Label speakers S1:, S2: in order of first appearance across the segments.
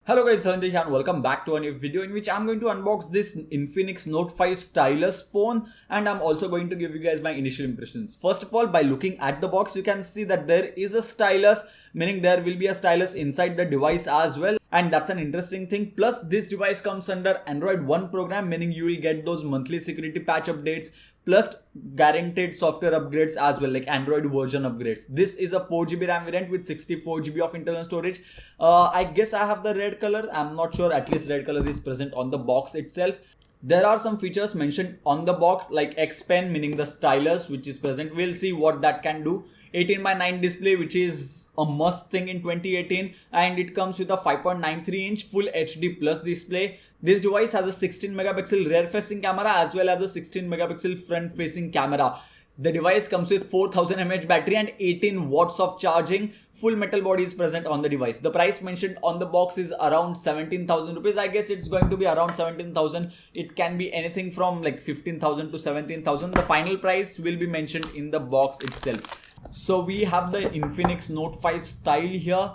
S1: Hello guys, Dhananjay here and welcome back to a new video in which I'm going to unbox this Infinix Note 5 Stylus phone, and I'm also going to give you guys my initial impressions. First of all, by looking at the box, you can see that there is a stylus, meaning there will be a stylus inside the device as well, and that's an interesting thing. Plus, this device comes under Android 1 program, meaning you will get those monthly security patch updates plus guaranteed software upgrades as well, like Android version upgrades. This is a 4GB RAM variant with 64GB of internal storage. I guess I have the red color. I'm not sure, at least red color is present on the box itself. There are some features mentioned on the box like X Pen, meaning the stylus, which is present. We'll see what that can do. 18:9 display, which is a must thing in 2018, and it comes with a 5.93-inch full HD plus display. This device has a 16 megapixel rear facing camera as well as a 16 megapixel front facing camera. The device comes with 4000 mAh battery and 18 watts of charging. Full metal body is present on the device. The price mentioned on the box is around 17,000 rupees. I guess it's going to be around 17,000. It can be anything from like 15,000 to 17,000. The final price will be mentioned in the box itself. So we have the Infinix Note 5 style here.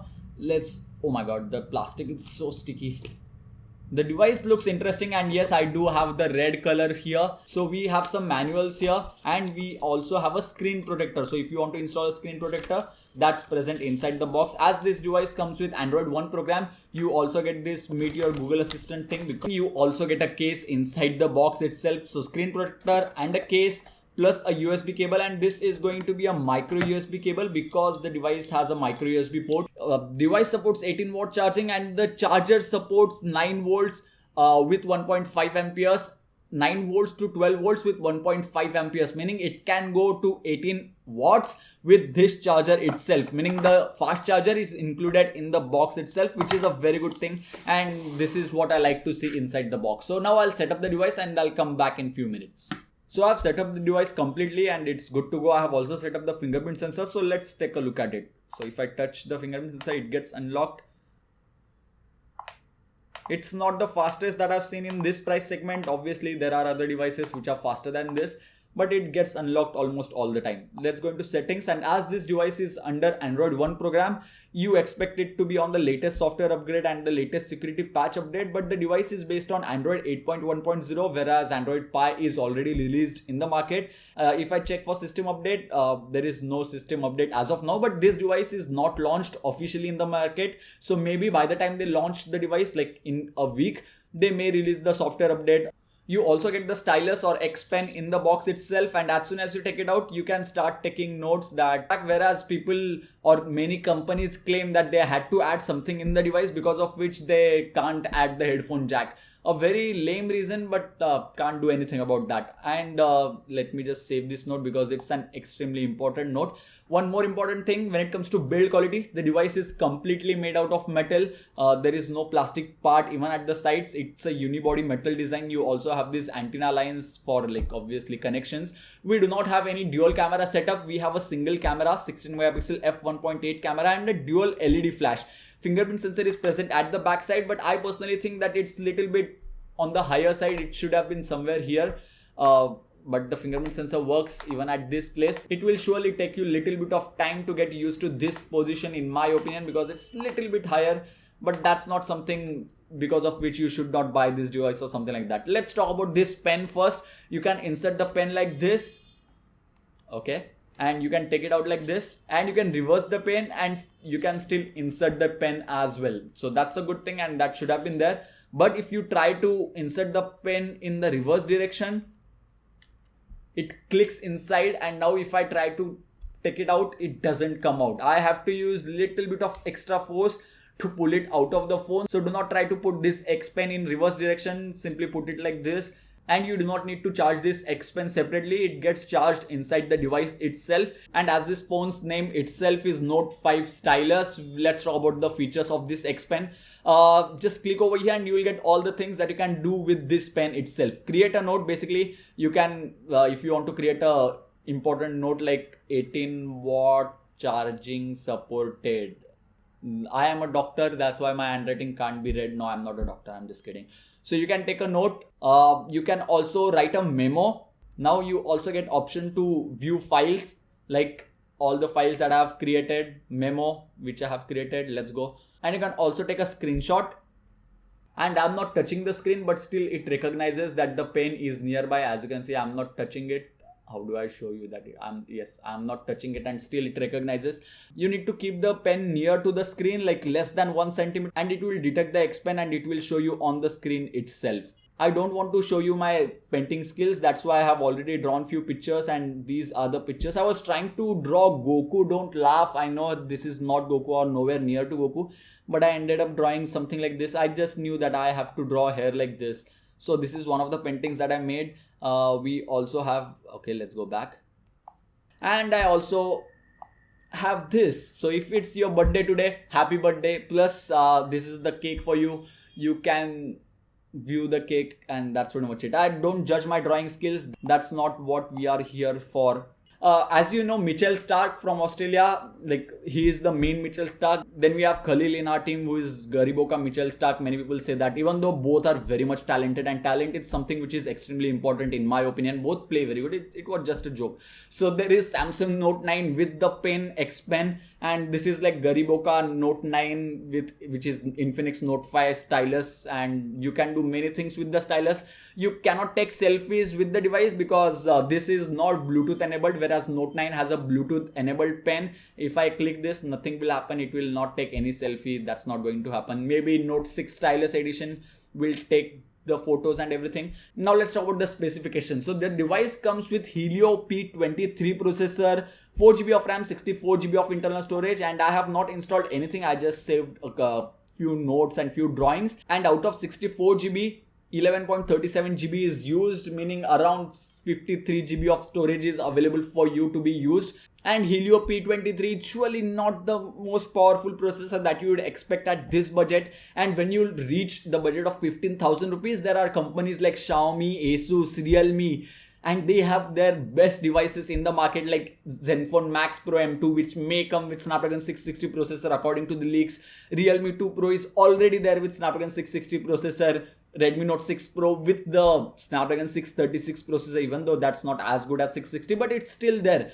S1: Oh my god, the plastic is so sticky. The device looks interesting, and yes, I do have the red color here. So we have some manuals here, and we also have a screen protector. So if you want to install a screen protector, that's present inside the box. As this device comes with Android 1 program, you also get this Meet Your Google Assistant thing, because you also get a case inside the box itself. So screen protector and a case plus a USB cable, and this is going to be a micro USB cable because the device has a micro USB port. Device supports 18 watt charging, and the charger supports 9 volts with 1.5 amperes, 9 volts to 12 volts with 1.5 amperes, meaning it can go to 18 watts with this charger itself, meaning the fast charger is included in the box itself, which is a very good thing, and this is what I like to see inside the box. So now I'll set up the device and I'll come back in few minutes. So I've set up the device completely and it's good to go. I have also set up the fingerprint sensor. So let's take a look at it. So if I touch the fingerprint sensor, it gets unlocked. It's not the fastest that I've seen in this price segment. Obviously, there are other devices which are faster than this, but it gets unlocked almost all the time. Let's go into settings, and as this device is under Android 1 program, you expect it to be on the latest software upgrade and the latest security patch update, but the device is based on Android 8.1.0, whereas Android Pie is already released in the market. If I check for system update, there is no system update as of now, but this device is not launched officially in the market. So maybe by the time they launch the device, like in a week, they may release the software update. You also get the stylus or X Pen in the box itself, and as soon as you take it out, you can start taking notes. That whereas people or many companies claim that they had to add something in the device because of which they can't add the headphone jack. A very lame reason, but can't do anything about that. And let me just save this note because it's an extremely important note. One more important thing when it comes to build quality, the device is completely made out of metal. There is no plastic part even at the sides. It's a unibody metal design. You also have these antenna lines for like obviously connections. We do not have any dual camera setup. We have a single camera, 16 megapixel f1.8 camera, and a dual LED flash. Fingerprint sensor is present at the back side, but I personally think that it's little bit on the higher side. It should have been somewhere here, but the fingerprint sensor works even at this place. It will surely take you little bit of time to get used to this position, in my opinion, because it's little bit higher, but that's not something because of which you should not buy this device or something like that. Let's talk about this pen first. You can insert the pen like this, okay, and you can take it out like this, and you can reverse the pen and you can still insert the pen as well. So that's a good thing, and that should have been there. But if you try to insert the pen in the reverse direction, it clicks inside, and now if I try to take it out, it doesn't come out. I have to use little bit of extra force to pull it out of the phone. So do not try to put this X Pen in reverse direction. Simply put it like this, and you do not need to charge this X Pen separately. It gets charged inside the device itself. And as this phone's name itself is Note 5 Stylus, let's talk about the features of this X Pen. Just click over here and you will get all the things that you can do with this pen itself. Create a note. Basically, you can, if you want to create a important note like 18 watt charging supported. I am a doctor, that's why my handwriting can't be read. No, I'm not a doctor, I'm just kidding. So you can take a note. You can also write a memo. Now you also get option to view files, like all the files that I have created, memo which I have created. Let's go. And you can also take a screenshot and I'm not touching the screen, but still it recognizes that the pen is nearby. As you can see, I'm not touching it. How do I show you that? I'm not touching it, and still it recognizes. You need to keep the pen near to the screen, like less than 1 centimeter, and it will detect the X pen and it will show you on the screen itself. I don't want to show you my painting skills, that's why I have already drawn few pictures, and these are the pictures. I was trying to draw Goku, don't laugh, I know this is not Goku or nowhere near to Goku, but I ended up drawing something like this. I just knew that I have to draw hair like this. So this is one of the paintings that I made. We also have, okay, let's go back. And I also have this. So if it's your birthday today, happy birthday. Plus this is the cake for you. You can view the cake, and that's pretty much it. I don't judge my drawing skills, that's not what we are here for. As you know, Mitchell Stark from Australia, like he is the main Mitchell Stark. Then we have Khalil in our team, who is Gariboka Mitchell Stark. Many people say that, even though both are very much talented, and talent is something which is extremely important in my opinion. Both play very good. It was just a joke. So there is Samsung Note 9 with the pen, X Pen, and this is like Gariboka Note 9 with, which is Infinix Note 5 stylus, and you can do many things with the stylus. You cannot take selfies with the device because this is not Bluetooth enabled, whereas Note 9 has a Bluetooth enabled pen. If I click this, nothing will happen. It will not take any selfie. That's not going to happen. Maybe Note 6 stylus edition will take the photos and everything. Now let's talk about the specifications. So the device comes with Helio P23 processor, 4GB of RAM, 64GB of internal storage, and I have not installed anything. I just saved a few notes and few drawings, and out of 64GB, 11.37GB is used, meaning around 53GB of storage is available for you to be used. And Helio P23 actually not the most powerful processor that you would expect at this budget. And when you reach the budget of 15,000 rupees, there are companies like Xiaomi, Asus, Realme, and they have their best devices in the market, like Zenfone Max Pro M2, which may come with Snapdragon 660 processor according to the leaks. Realme 2 Pro is already there with Snapdragon 660 processor. Redmi Note 6 Pro with the Snapdragon 636 processor, even though that's not as good as 660, but it's still there.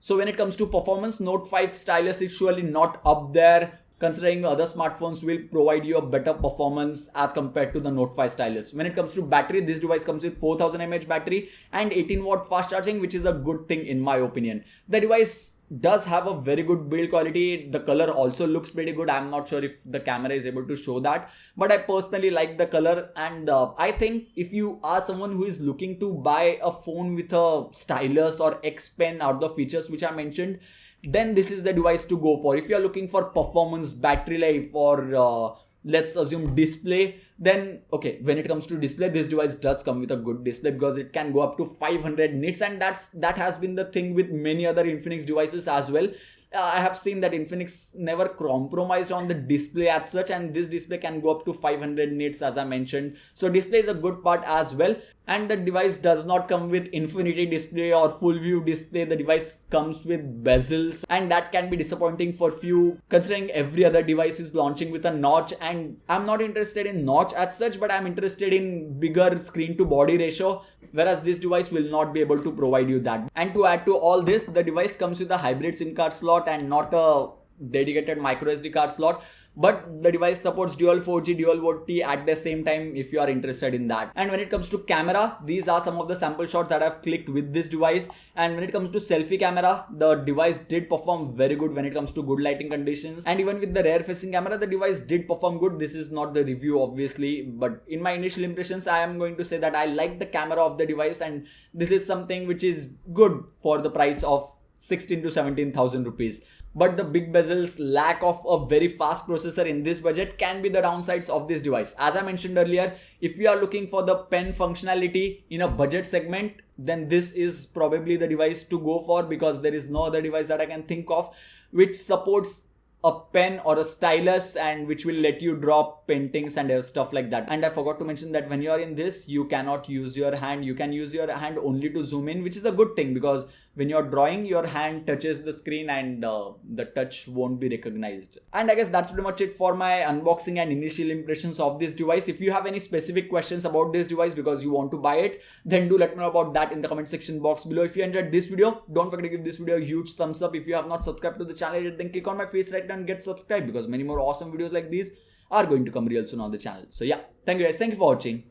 S1: So when it comes to performance, Note 5 stylus is surely not up there, considering other smartphones will provide you a better performance as compared to the Note 5 stylus. When it comes to battery, this device comes with 4000 mAh battery and 18 watt fast charging, which is a good thing in my opinion. The device does have a very good build quality. The color also looks pretty good. I'm not sure if the camera is able to show that, but I personally like the color, and I think if you are someone who is looking to buy a phone with a stylus or X Pen out of the features which I mentioned, then this is the device to go for. If you are looking for performance, battery life, or let's assume display, then okay, when it comes to display, this device does come with a good display because it can go up to 500 nits, and that has been the thing with many other Infinix devices as well. I have seen that Infinix never compromised on the display as such, and this display can go up to 500 nits as I mentioned. So display is a good part as well. And the device does not come with infinity display or full view display. The device comes with bezels, and that can be disappointing for few, considering every other device is launching with a notch, and I'm not interested in notch as such, but I'm interested in bigger screen to body ratio, whereas this device will not be able to provide you that. And to add to all this, the device comes with a hybrid SIM card slot and not a dedicated micro SD card slot, but the device supports dual 4G, dual VoLTE at the same time if you are interested in that. And when it comes to camera, these are some of the sample shots that I've clicked with this device. And when it comes to selfie camera, the device did perform very good when it comes to good lighting conditions, and even with the rear facing camera, the device did perform good. This is not the review obviously, but in my initial impressions, I am going to say that I like the camera of the device, and this is something which is good for the price of 16 to 17,000 rupees. But the big bezels, lack of a very fast processor in this budget can be the downsides of this device. As I mentioned earlier, if you are looking for the pen functionality in a budget segment, then this is probably the device to go for, because there is no other device that I can think of which supports a pen or a stylus and which will let you draw paintings and stuff like that. And I forgot to mention that when you are in this, you cannot use your hand. You can use your hand only to zoom in, which is a good thing, because when you're drawing, your hand touches the screen and the touch won't be recognized. And I guess that's pretty much it for my unboxing and initial impressions of this device. If you have any specific questions about this device because you want to buy it, then do let me know about that in the comment section box below. If you enjoyed this video, don't forget to give this video a huge thumbs up. If you have not subscribed to the channel yet, then click on my face right now and get subscribed, because many more awesome videos like these are going to come real soon on the channel. So yeah, thank you guys. Thank you for watching.